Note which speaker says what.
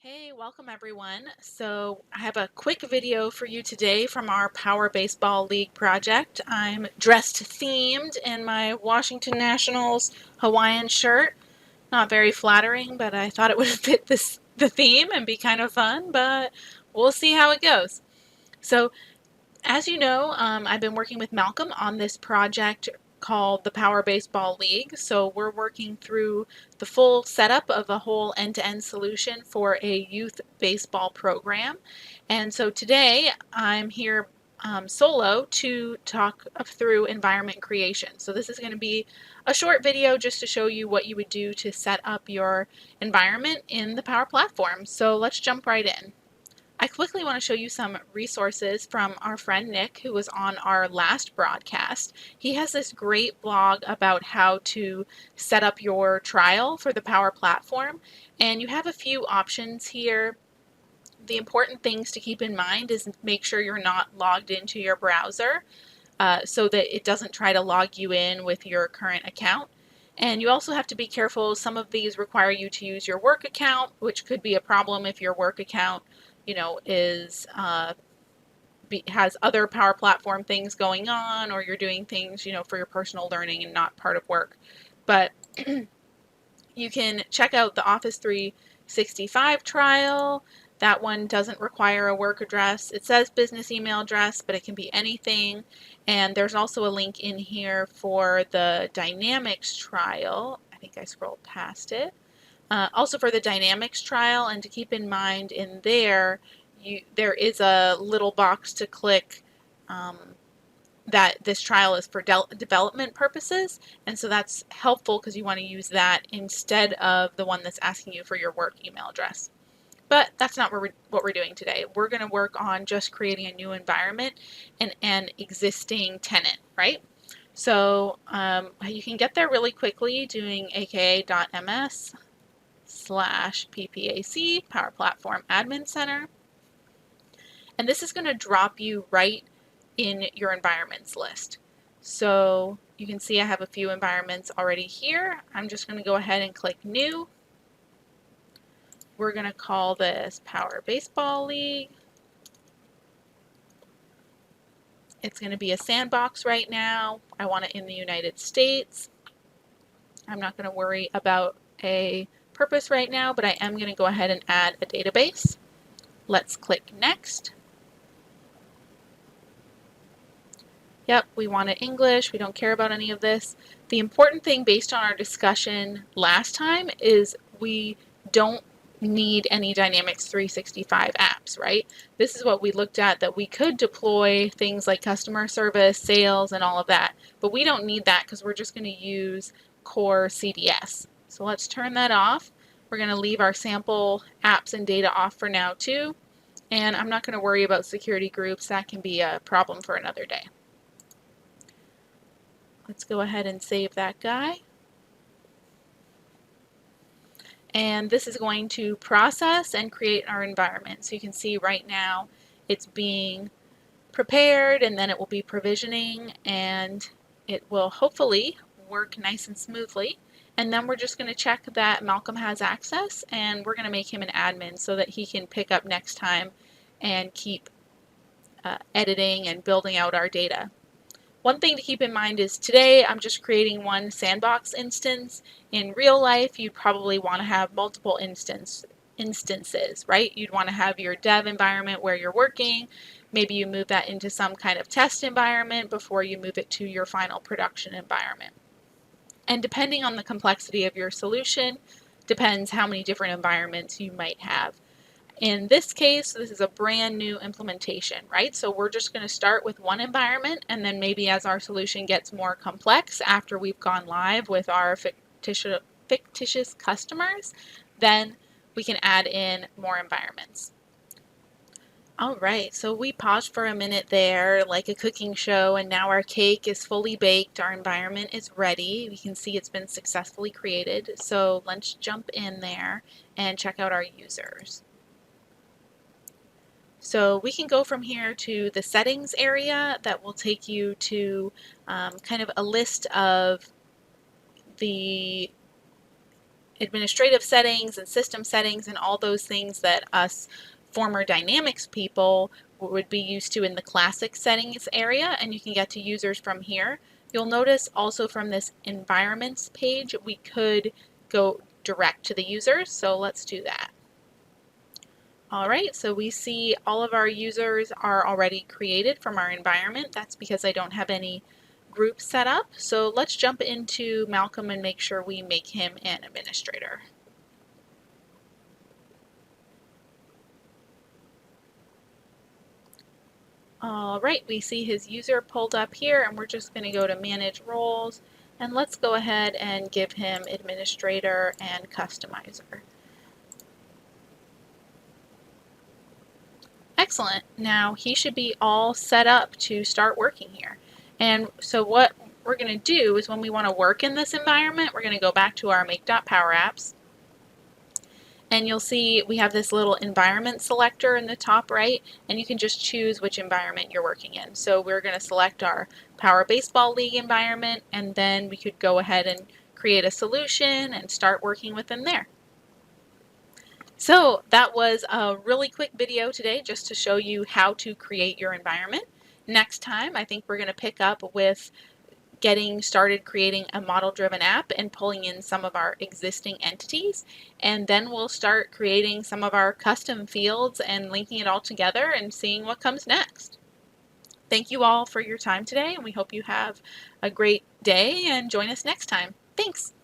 Speaker 1: Hey, welcome everyone. So I have a quick video for you today from our Power Baseball League project. I'm dressed themed in my Washington Nationals Hawaiian shirt. Not very flattering, but I thought it would fit the theme and be kind of fun, but we'll see how it goes. So as you know, I've been working with Malcolm on this project called the Power Baseball League. So we're working through the full setup of a whole end-to-end solution for a youth baseball program. And so today I'm here solo to talk through environment creation. So this is going to be a short video just to show you what you would do to set up your environment in the Power Platform. So let's jump right in. I quickly want to show you some resources from our friend Nick, who was on our last broadcast. He has this great blog about how to set up your trial for the Power Platform, and you have a few options here. The important things to keep in mind is make sure you're not logged into your browser so that it doesn't try to log you in with your current account. And you also have to be careful. Some of these require you to use your work account, which could be a problem if your work account, is has other Power Platform things going on, or you're doing things, for your personal learning and not part of work. But you can check out the Office 365 trial. That one doesn't require a work address. It says business email address, but it can be anything. And there's also a link in here for the Dynamics trial. I think I scrolled past it. Also for the Dynamics trial, and to keep in mind in there, there is a little box to click that this trial is for development purposes, and so that's helpful because you want to use that instead of the one that's asking you for your work email address. But that's not what we're doing today. We're going to work on just creating a new environment and an existing tenant, right? So you can get there really quickly doing aka.ms /ppac, Power Platform Admin Center. And this is going to drop you right in your environments list. So you can see I have a few environments already here. I'm just going to go ahead and click New. We're going to call this Power Baseball League. It's going to be a sandbox right now. I want it in the United States. I'm not going to worry about a purpose right now, but I am going to go ahead and add a database. Let's click Next. Yep, we want it English. We don't care about any of this. The important thing based on our discussion last time is we don't need any Dynamics 365 apps, right? This is what we looked at, that we could deploy things like customer service, sales, and all of that, but we don't need that because we're just going to use core CDS. So let's turn that off. We're going to leave our sample apps and data off for now too, and I'm not going to worry about security groups. That can be a problem for another day. Let's go ahead and save that guy. And this is going to process and create our environment. So you can see right now it's being prepared, and then it will be provisioning, and it will hopefully work nice and smoothly. And then we're just going to check that Malcolm has access, and we're going to make him an admin so that he can pick up next time and keep editing and building out our data. One thing to keep in mind is today I'm just creating one sandbox instance. In real life, you'd probably want to have multiple instances, right? You'd want to have your dev environment where you're working. Maybe you move that into some kind of test environment before you move it to your final production environment. And depending on the complexity of your solution, depends how many different environments you might have. In this case, this is a brand new implementation, right? So we're just going to start with one environment, and then maybe as our solution gets more complex after we've gone live with our fictitious customers, then we can add in more environments. All right, so we paused for a minute there like a cooking show, and now our cake is fully baked. Our environment is ready. We can see it's been successfully created. So let's jump in there and check out our users. So we can go from here to the settings area that will take you to kind of a list of the administrative settings and system settings and all those things that us former Dynamics people would be used to in the classic settings area, and you can get to users from here. You'll notice also from this environments page, we could go direct to the users, so let's do that. All right, so we see all of our users are already created from our environment. That's because I don't have any groups set up. So let's jump into Malcolm and make sure we make him an administrator. All right, we see his user pulled up here, and we're just going to go to Manage Roles, and let's go ahead and give him Administrator and Customizer. Excellent. Now he should be all set up to start working here. And so what we're going to do is when we want to work in this environment, we're going to go back to our make.powerapps. And you'll see we have this little environment selector in the top right, and you can just choose which environment you're working in. So we're going to select our Power Baseball League environment, and then we could go ahead and create a solution and start working within there. So that was a really quick video today just to show you how to create your environment. Next time, I think we're going to pick up with getting started creating a model-driven app and pulling in some of our existing entities, and then we'll start creating some of our custom fields and linking it all together and seeing what comes next. Thank you all for your time today, and we hope you have a great day and join us next time. Thanks!